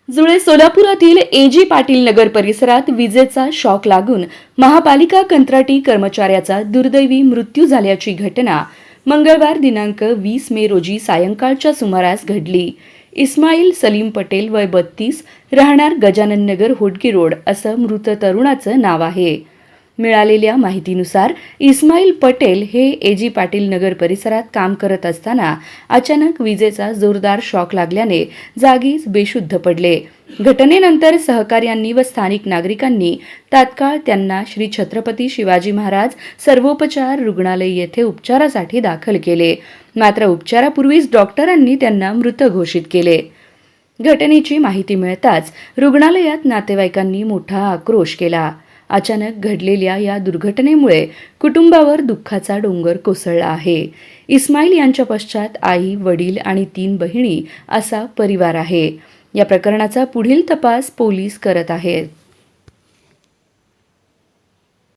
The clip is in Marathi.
जुळे सोलापुरातील एजी पाटील नगर परिसरात विजेचा शॉक लागून महापालिका कंत्राटी कर्मचाऱ्याचा दुर्दैवी मृत्यू झाल्याची घटना मंगळवार दिनांक 20 मे रोजी सायंकाळच्या सुमारास घडली. इस्माईल सलीम पटेल वय 32 राहणार गजानन नगर होडकी रोड असं मृत तरुणाचं नाव आहे. मिळालेल्या माहितीनुसार इस्माईल पटेल हे एजी पाटील नगर परिसरात काम करत असताना अचानक विजेचा जोरदार शॉक लागल्याने जागीच बेशुद्ध पडले. घटनेनंतर सहकार्यांनी व स्थानिक नागरिकांनी तात्काळ त्यांना श्री छत्रपती शिवाजी महाराज सर्वोपचार रुग्णालय येथे उपचारासाठी दाखल केले. मात्र उपचारापूर्वीच डॉक्टरांनी त्यांना मृत घोषित केले. घटनेची माहिती मिळताच रुग्णालयात नातेवाईकांनी मोठा आक्रोश केला. अचानक घडलेल्या या दुर्घटनेमुळे कुटुंबावर दुःखाचा डोंगर कोसळला आहे. इस्माईल यांच्या पश्चात आई, वडील आणि 3 बहिणी असा परिवार आहे. या प्रकरणाचा पुढील तपास पोलीस करत आहेत.